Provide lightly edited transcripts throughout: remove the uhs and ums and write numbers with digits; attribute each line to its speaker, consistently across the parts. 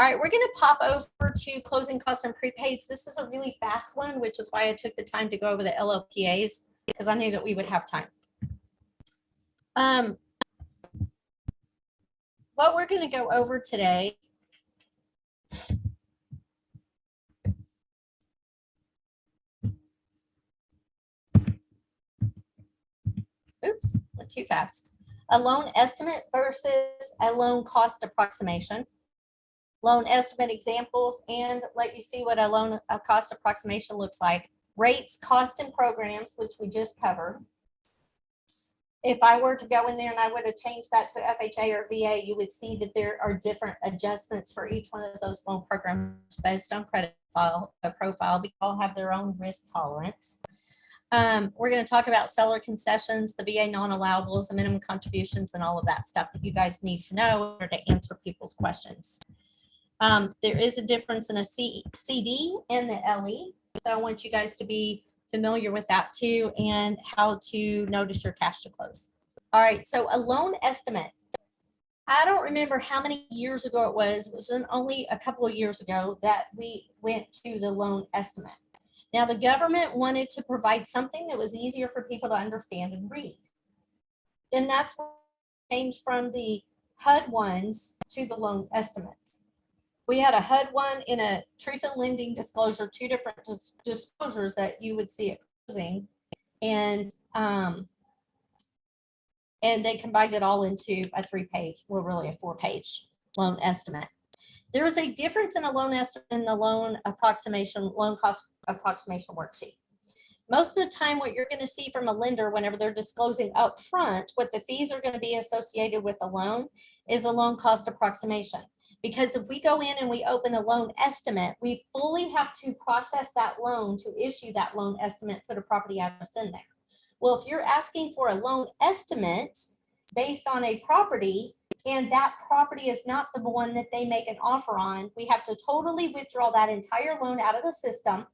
Speaker 1: All right, we're going to pop over to closing costs and prepaids. This is a really fast one, which is why I took the time to go over the LLPAs, because I knew that we would have time. What we're going to go over today oops, went too fast. A loan estimate versus a loan cost approximation. Loan estimate examples, and let you see what a cost approximation looks like. Rates, cost, and programs, which we just covered. If I were to go in there and I would have changed that to FHA or VA, you would see that there are different adjustments for each one of those loan programs based on credit profile, because all have their own risk tolerance. We're going to talk about seller concessions, the VA non-allowables, the minimum contributions, and all of that stuff that you guys need to know in order to answer people's questions. There is a difference in a CD and the LE. So I want you guys to be familiar with that too, and how to notice your cash to close. All right, so a loan estimate. I don't remember how many years ago it was only a couple of years ago that we went to the loan estimate. Now, the government wanted to provide something that was easier for people to understand and read. And that's what changed from the HUD ones to the loan estimates. We had a HUD one in a truth in lending disclosure, two different disclosures that you would see at closing. And they combined it all into a 3-page, or really a 4-page loan estimate. There is a difference in a loan estimate and the loan cost approximation worksheet. Most of the time, what you're going to see from a lender whenever they're disclosing up front what the fees are going to be associated with the loan is a loan cost approximation. Because if we go in and we open a loan estimate, we fully have to process that loan to issue that loan estimate, put a property address in there. Well, if you're asking for a loan estimate based on a property, and that property is not the one that they make an offer on, we have to totally withdraw that entire loan out of the system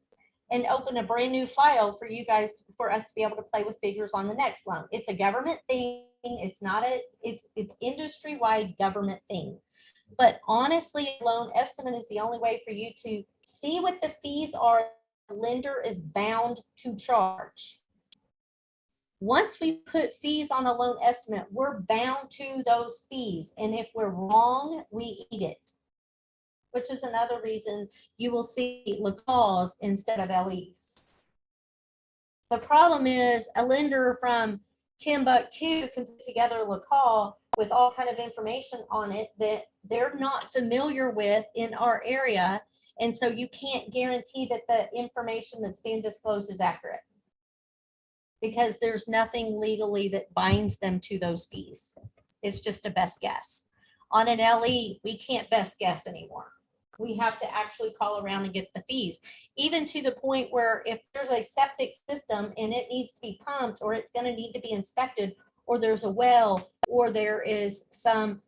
Speaker 1: and open a brand new file for you guys, for us to be able to play with figures on the next loan. It's a government thing. It's not it's industry-wide government thing. But honestly, a loan estimate is the only way for you to see what the fees are the lender is bound to charge. Once we put fees on a loan estimate, we're bound to those fees. And if we're wrong, we eat it, which is another reason you will see LACALs instead of LEs. The problem is a lender from Timbuktu can put together a LACAL with all kind of information on it that they're not familiar with in our area. And so you can't guarantee that the information that's being disclosed is accurate, because there's nothing legally that binds them to those fees. It's just a best guess. On an LE, we can't best guess anymore. We have to actually call around and get the fees, even to the point where if there's a septic system and it needs to be pumped, or it's going to need to be inspected, or there's a well, or there is some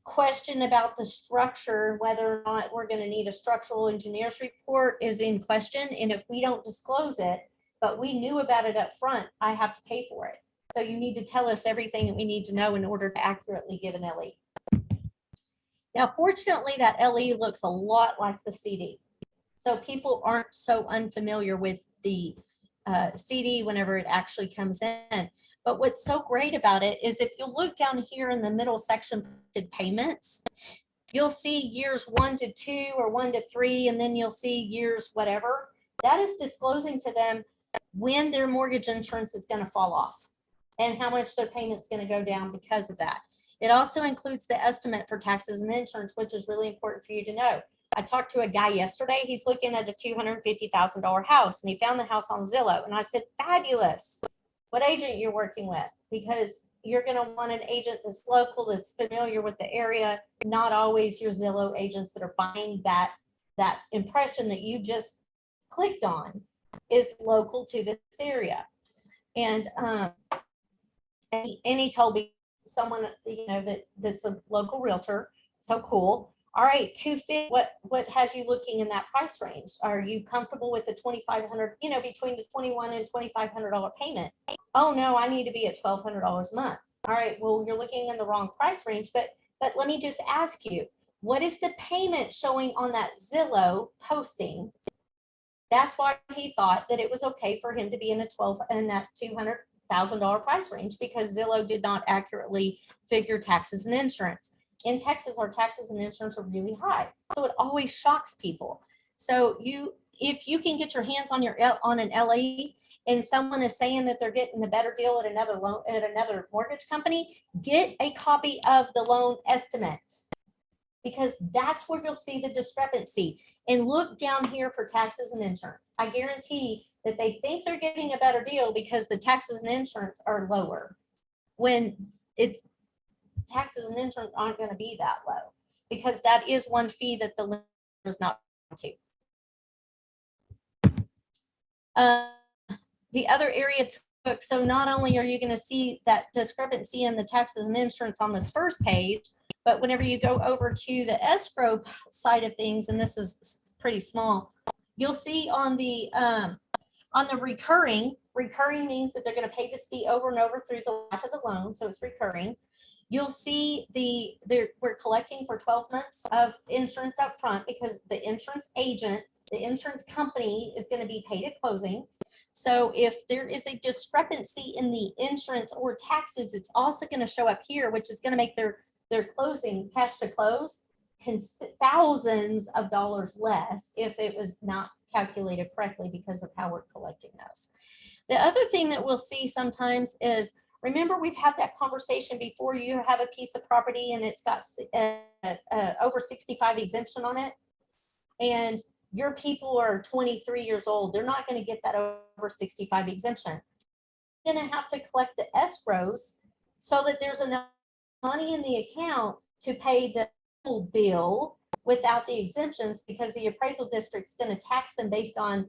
Speaker 1: question about the structure, whether or not we're going to need a structural engineer's report is in question. And if we don't disclose it, but we knew about it up front, I have to pay for it. So you need to tell us everything that we need to know in order to accurately give an LE. Now, fortunately, that LE looks a lot like the CD. So people aren't so unfamiliar with the CD whenever it actually comes in. But what's so great about it is if you look down here in the middle section, payments, you'll see years 1 to 2 or 1 to 3, and then you'll see years whatever. That is disclosing to them when their mortgage insurance is going to fall off and how much their payment's going to go down because of that. It also includes the estimate for taxes and insurance, which is really important for you to know. I talked to a guy yesterday. He's looking at a $250,000 house, and he found the house on Zillow. And I said, fabulous. What agent you're working with? Because you're going to want an agent that's local, that's familiar with the area, not always your Zillow agents that are buying that impression that you just clicked on is local to this area. And he told me someone, that's a local realtor. So cool. All right, $250. What has you looking in that price range? Are you comfortable with the $2,500, between the $2,100 and $2,500 payment? Oh no, I need to be at $1,200 a month. All right, well, you're looking in the wrong price range, but let me just ask you, What is the payment showing on that Zillow posting? That's why he thought that it was okay for him to be in that $200,000 price range, because Zillow did not accurately figure taxes and insurance. In Texas, our taxes and insurance are really high, so it always shocks people. So if you can get your hands on an LE and someone is saying that they're getting a better deal at another mortgage company, get a copy of the loan estimate, because that's where you'll see the discrepancy. And look down here for taxes and insurance. I guarantee that they think they're getting a better deal because the taxes and insurance are lower, when it's taxes and insurance aren't going to be that low, because that is one fee that the lender is not to. The other area to look, so not only are you going to see that discrepancy in the taxes and insurance on this first page, but whenever you go over to the escrow side of things, and this is pretty small, you'll see on the recurring means that they're going to pay this fee over and over through the life of the loan, so it's recurring. You'll see we're collecting for 12 months of insurance up front, because the insurance agent, the insurance company, is going to be paid at closing. So if there is a discrepancy in the insurance or taxes, it's also going to show up here, which is going to make their closing cash to close thousands of dollars less if it was not calculated correctly, because of how we're collecting those. The other thing that we'll see sometimes is, remember, we've had that conversation before. You have a piece of property and it's got over 65 exemption on it, and your people are 23 years old. They're not going to get that over 65 exemption. You're going to have to collect the escrows so that there's enough money in the account to pay the whole bill without the exemptions, because the appraisal district's going to tax them based on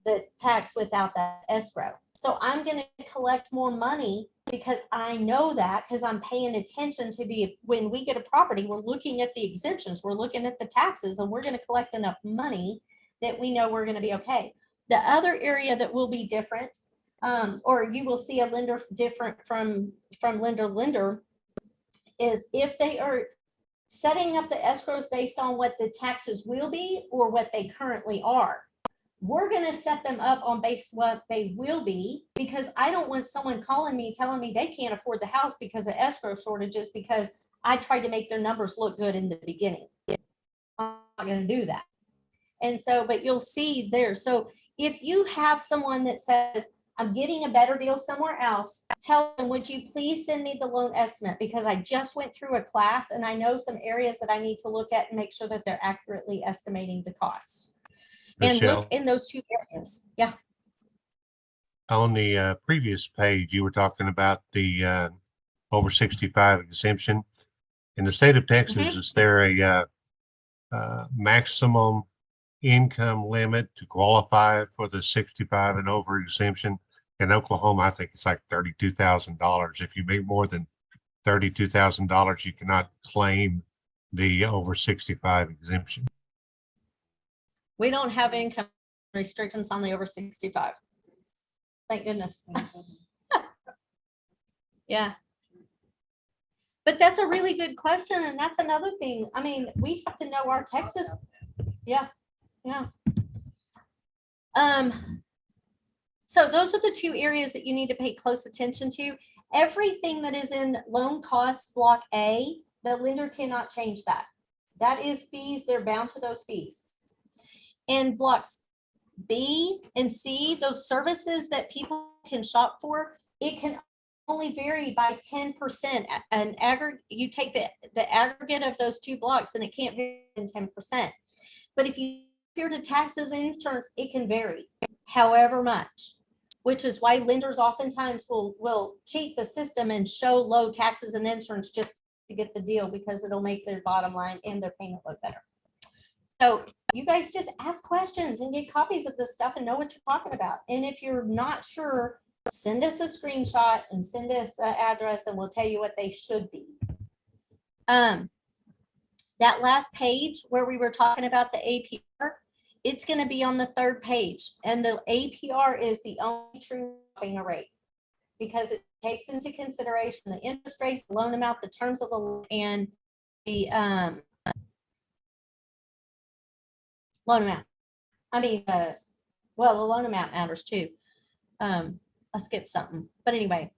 Speaker 1: the tax without that escrow. So I'm going to collect more money, because I know that, because I'm paying attention to when we get a property, we're looking at the exemptions, we're looking at the taxes, and we're going to collect enough money that we know we're going to be okay. The other area that will be different, or you will see a lender different from lender to lender, is if they are setting up the escrows based on what the taxes will be or what they currently are. We're going to set them up on base what they will be, because I don't want someone calling me telling me they can't afford the house because of escrow shortages, because I tried to make their numbers look good in the beginning. I'm not going to do that. And so, but you'll see there. So if you have someone that says, I'm getting a better deal somewhere else, tell them, would you please send me the loan estimate? Because I just went through a class and I know some areas that I need to look at and make sure that they're accurately estimating the costs.
Speaker 2: Michelle,
Speaker 1: and look in those two areas. Yeah.
Speaker 2: On the previous page, you were talking about the over 65 exemption. In the state of Texas, is there a maximum income limit to qualify for the 65 and over exemption? In Oklahoma, I think it's like $32,000. If you make more than $32,000, you cannot claim the over 65 exemption.
Speaker 1: We don't have income restrictions on the over 65. Thank goodness. Yeah. But that's a really good question. And that's another thing. I mean, we have to know our Texas. Yeah. Yeah. So those are the two areas that you need to pay close attention to. Everything that is in loan cost block A, the lender cannot change that. That is fees. They're bound to those fees. And blocks B and C, those services that people can shop for, it can only vary by 10%. An aggregate, you take the aggregate of those two blocks and it can't vary in 10%. But if you compare to taxes and insurance, it can vary however much, which is why lenders oftentimes will cheat the system and show low taxes and insurance just to get the deal, because it'll make their bottom line and their payment look better. So you guys just ask questions and get copies of this stuff and know what you're talking about. And if you're not sure, send us a screenshot and send us an address and we'll tell you what they should be. That last page where we were talking about the APR, it's going to be on the third page. And the APR is the only true rate, because it takes into consideration the interest rate, the loan amount, the terms of the loan, and the loan amount. I mean, well, the loan amount matters too. I skipped something, but anyway.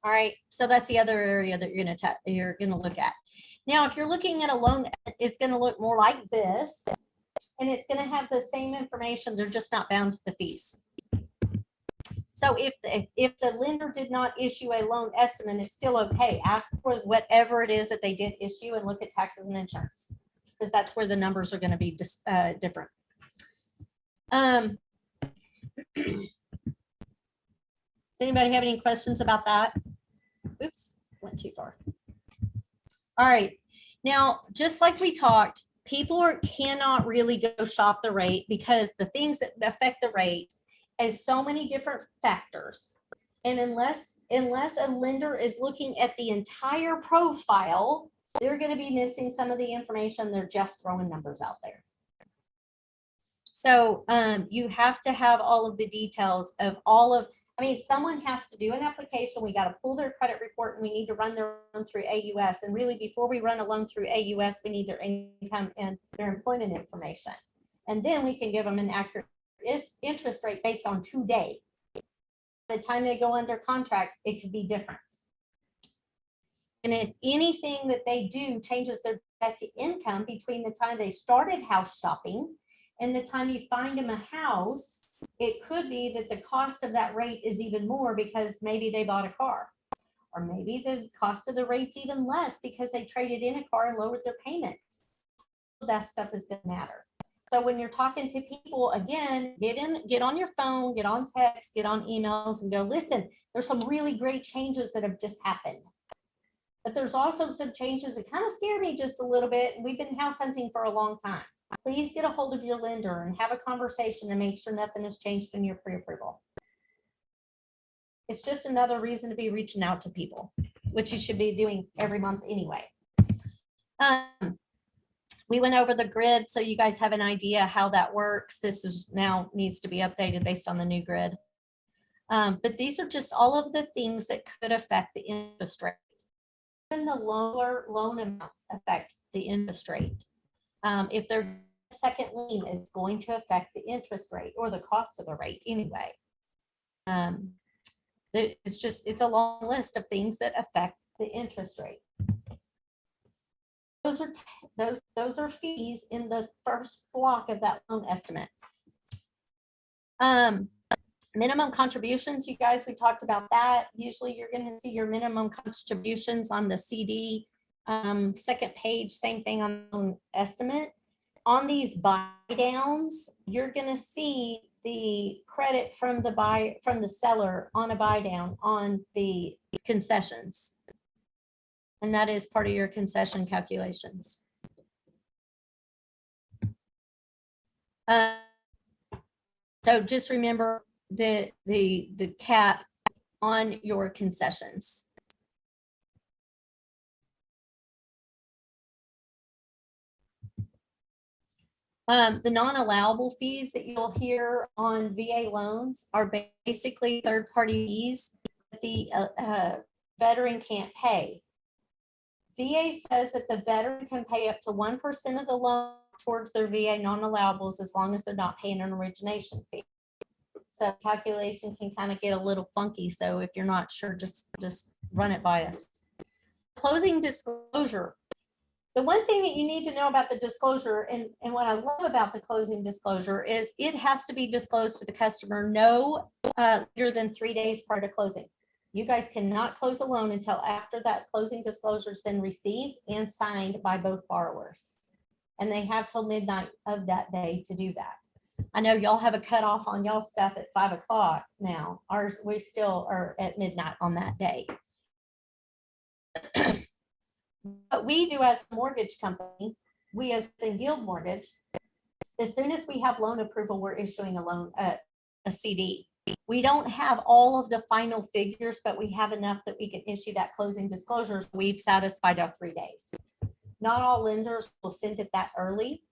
Speaker 1: All right, so that's the other area that you're gonna look at. Now, if you're looking at a loan, it's gonna look more like this, and it's gonna have the same information. They're just not bound to the fees. So if the lender did not issue a loan estimate, it's still okay. Ask for whatever it is that they did issue and look at taxes and insurance, because that's where the numbers are going to be different. Does anybody have any questions about that? Oops, went too far. All right. Now, just like we talked, people cannot really go shop the rate, because the things that affect the rate is so many different factors. And unless a lender is looking at the entire profile, they're going to be missing some of the information. They're just throwing numbers out there. So you have to have all of the details of I mean, someone has to do an application. We got to pull their credit report, and we need to run their loan through AUS. And really, before we run a loan through AUS, we need their income and their employment information. And then we can give them an accurate interest rate based on today. By the time they go under contract, it could be different. And if anything that they do changes their debt to income between the time they started house shopping and the time you find them a house, it could be that the cost of that rate is even more because maybe they bought a car, or maybe the cost of the rate's even less because they traded in a car and lowered their payments. That stuff is going to matter. So when you're talking to people, again, get on your phone, get on text, get on emails, and go, listen, there's some really great changes that have just happened. But there's also some changes that kind of scare me just a little bit. And we've been house hunting for a long time. Please get a hold of your lender and have a conversation and make sure nothing has changed in your pre-approval. It's just another reason to be reaching out to people, which you should be doing every month anyway. We went over the grid, so you guys have an idea how that works. This is now needs to be updated based on the new grid. But these are just all of the things that could affect the interest rate. Even the lower loan amounts affect the interest rate. If their second lien is going to affect the interest rate or the cost of the rate anyway. It's a long list of things that affect the interest rate. Those are fees in the first block of that loan estimate. Minimum contributions, you guys, we talked about that. Usually you're going to see your minimum contributions on the CD. Second page, same thing on the estimate. On these buy downs, you're going to see the credit from the seller on a buy down on the concessions. And that is part of your concession calculations. So just remember the cap on your concessions. The non-allowable fees that you'll hear on VA loans are basically third-party fees that the veteran can't pay. VA says that the veteran can pay up to 1% of the loan towards their VA non-allowables as long as they're not paying an origination fee. So calculation can kind of get a little funky. So if you're not sure, just run it by us. Closing disclosure. The one thing that you need to know about the disclosure, and what I love about the closing disclosure, is it has to be disclosed to the customer no later than 3 days prior to closing. You guys cannot close a loan until after that closing disclosure has been received and signed by both borrowers. And they have till midnight of that day to do that. I know y'all have a cutoff on y'all stuff at 5 o'clock now. Ours, we still are at midnight on that day. What we do as a mortgage company, we as a Yield Mortgage, as soon as we have loan approval, we're issuing a loan, a CD. We don't have all of the final figures, but we have enough that we can issue that closing disclosure. So we've satisfied our 3 days. Not all lenders will send it that early,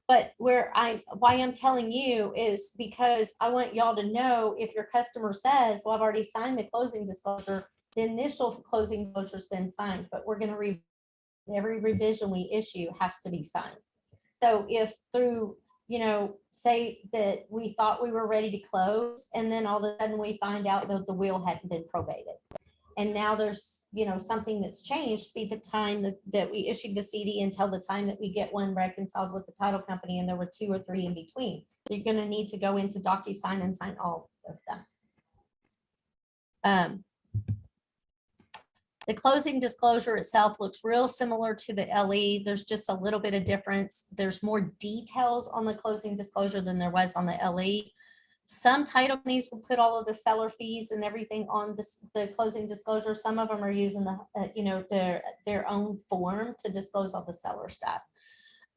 Speaker 1: but why I'm telling you is because I want y'all to know, if your customer says, well, I've already signed the closing disclosure, the initial closing disclosure has been signed, but we're going to every revision we issue has to be signed. So if through say that we thought we were ready to close, and then all of a sudden we find out that the will hadn't been probated. And now there's, something that's changed, be the time that we issued the CD until the time that we get one reconciled with the title company, and there were 2 or 3 in between. You're going to need to go into DocuSign and sign all of them. The closing disclosure itself looks real similar to the LE. There's just a little bit of difference. There's more details on the closing disclosure than there was on the LE. Some title companies will put all of the seller fees and everything on the closing disclosure. Some of them are using their own form to disclose all the seller stuff.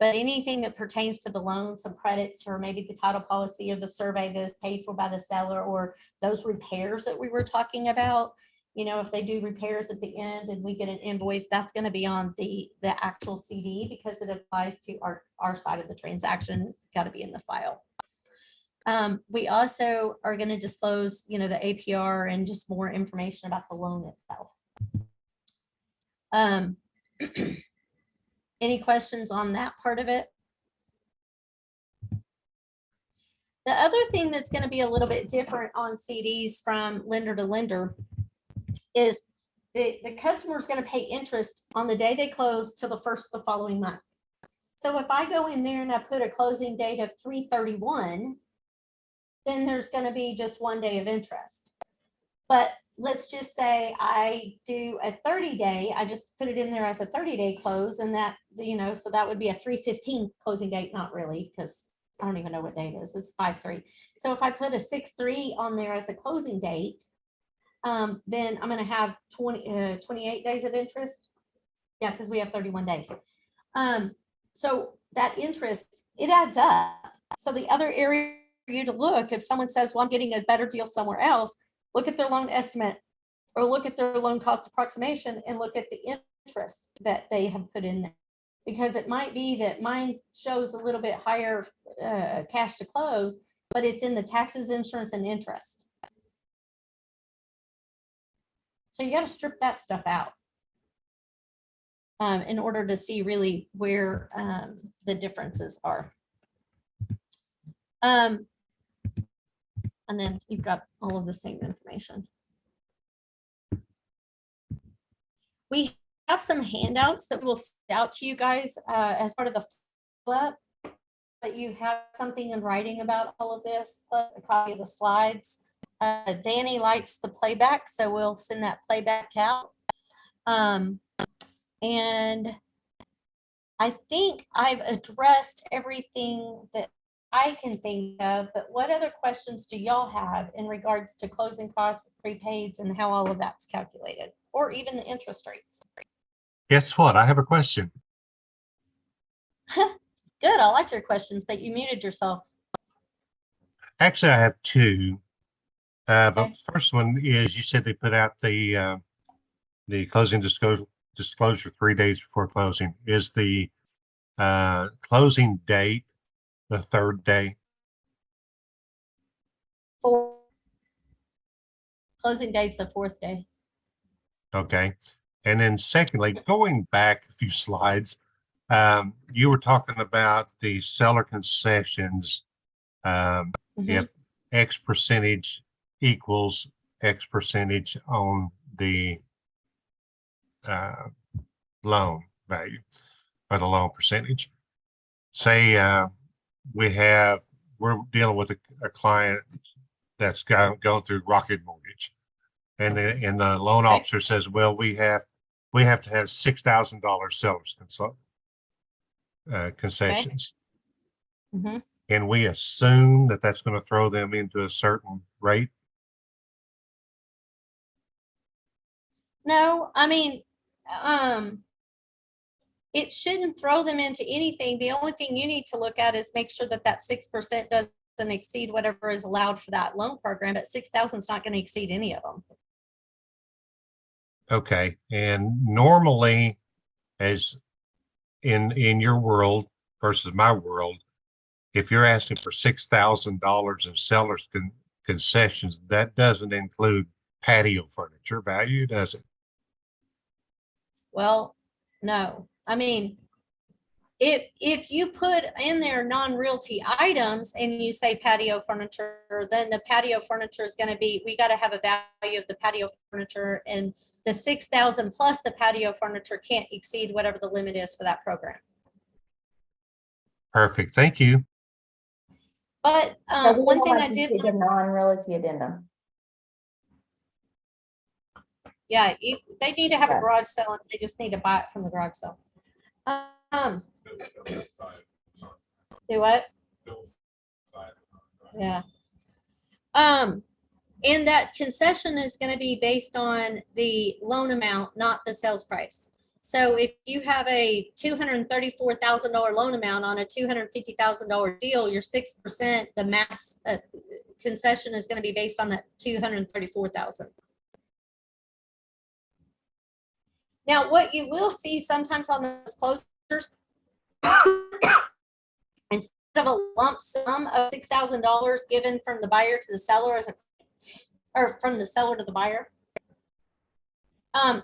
Speaker 1: But anything that pertains to the loan, some credits for maybe the title policy of the survey that is paid for by the seller, or those repairs that we were talking about, if they do repairs at the end and we get an invoice, that's going to be on the actual CD because it applies to our side of the transaction. It's got to be in the file. We also are going to disclose, the APR and just more information about the loan itself. Any questions on that part of it? The other thing that's going to be a little bit different on CDs from lender to lender is the customer is going to pay interest on the day they close till the first of the following month. So if I go in there and I put a closing date of 3/31, then there's going to be just 1 day of interest. But let's just say I do a 30-day, I just put it in there as a 30-day close, and that, so that would be a 3/15 closing date, not really, because I don't even know what date it is. It's 5/3. So if I put a 6/3 on there as a closing date, then I'm going to have 28 days of interest. Yeah, because we have 31 days. So that interest, it adds up. So the other area for you to look, if someone says, well, I'm getting a better deal somewhere else, look at their loan estimate or look at their loan cost approximation and look at the interest that they have put in there. Because it might be that mine shows a little bit higher cash to close, but it's in the taxes, insurance, and interest. So you got to strip that stuff out in order to see really where the differences are. And then you've got all of the same information. We have some handouts that we'll send out to you guys as part of the flip, that you have something in writing about all of this, plus a copy of the slides. Danny likes the playback, so we'll send that playback out. And I think I've addressed everything that I can think of, but what other questions do y'all have in regards to closing costs, prepaids, and how all of that's calculated, or even the interest rates?
Speaker 2: Guess what? I have a question.
Speaker 1: Good, I like your questions, but you muted yourself.
Speaker 2: Actually, I have 2. But
Speaker 1: Okay.
Speaker 2: the first one is, you said they put out the closing disclosure 3 days before closing. Is the closing date the 3rd day?
Speaker 1: Closing date's the 4th day.
Speaker 2: Okay. And then secondly, going back a few slides, you were talking about the seller concessions. If X percentage equals X percentage on the loan value or the loan percentage. Say we're dealing with a client that's going through Rocket Mortgage, and the loan officer says, well, we have to have $6,000 sellers concessions. Can we assume that that's going to throw them into a certain rate?
Speaker 1: No, I mean, it shouldn't throw them into anything. The only thing you need to look at is make sure that 6% doesn't exceed whatever is allowed for that loan program, but 6,000 is not going to exceed any of them.
Speaker 2: Okay. And normally, as in your world versus my world, if you're asking for $6,000 in sellers concessions, that doesn't include patio furniture value, does it?
Speaker 1: Well, no. I mean, If you put in there non-realty items and you say patio furniture, then the patio furniture is going to be, we got to have a value of the patio furniture, and the 6,000 plus the patio furniture can't exceed whatever the limit is for that program.
Speaker 2: Perfect. Thank you.
Speaker 1: But
Speaker 3: So we
Speaker 1: one
Speaker 3: will
Speaker 1: thing
Speaker 3: have
Speaker 1: I
Speaker 3: to
Speaker 1: did,
Speaker 3: see the non-realty addendum.
Speaker 1: yeah, they need to have a
Speaker 3: Yes.
Speaker 1: garage sale, and they just need to buy it from the garage sale. Do what? Yeah. And that concession is going to be based on the loan amount, not the sales price. So if you have a $234,000 loan amount on a $250,000 deal, your 6%, the max concession is going to be based on that $234,000. Now, what you will see sometimes on those closers, instead of a lump sum of $6,000 given from the buyer to the seller or from the seller to the buyer,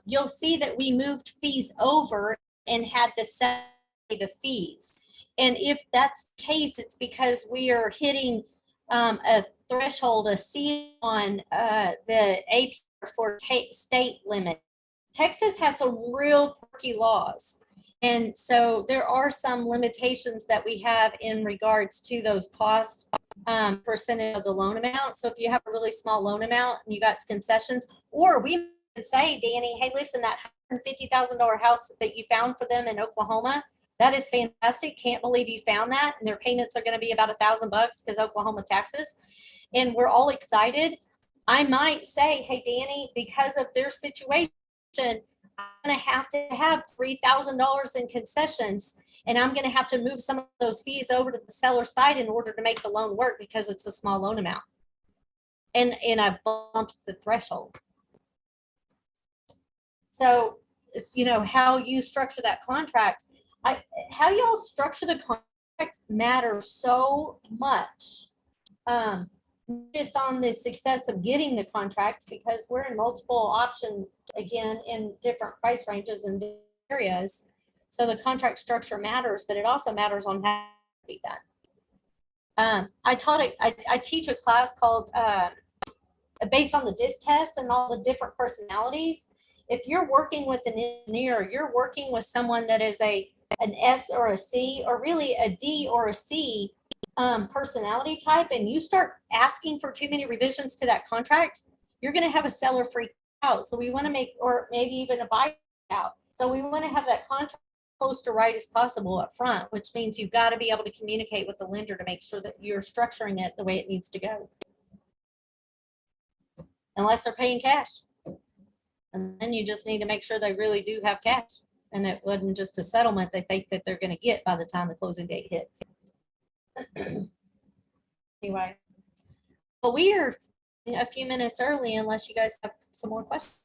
Speaker 1: you'll see that we moved fees over and had to set the fees. And if that's the case, it's because we are hitting a threshold, a ceiling on the APR for state limit. Texas has some real quirky laws. And so there are some limitations that we have in regards to those cost percentage of the loan amount. So if you have a really small loan amount and you got concessions, or we can say, Danny, hey, listen, that $150,000 house that you found for them in Oklahoma, that is fantastic. Can't believe you found that. And their payments are going to be about $1,000 because Oklahoma taxes. And we're all excited. I might say, hey, Danny, because of their situation, I'm going to have $3,000 in concessions, and I'm going to have to move some of those fees over to the seller side in order to make the loan work because it's a small loan amount. And I bumped the threshold. So it's, you know, how you structure that contract. How y'all structure the contract matters so much. Just on the success of getting the contract, because we're in multiple options again in different price ranges and areas. So the contract structure matters, but it also matters on how to be done. I teach a class called based on the DISC test and all the different personalities. If you're working with an engineer, you're working with someone that is an S or a C, or really a D or a C personality type, and you start asking for too many revisions to that contract, you're going to have a seller freak out. So we want to make, or maybe even a buyer out. So we want to have that contract close to right as possible up front, which means you've got to be able to communicate with the lender to make sure that you're structuring it the way it needs to go. Unless they're paying cash. And then you just need to make sure they really do have cash. And it wasn't just a settlement they think that they're going to get by the time the closing date hits. Anyway, but we are a few minutes early unless you guys have some more questions.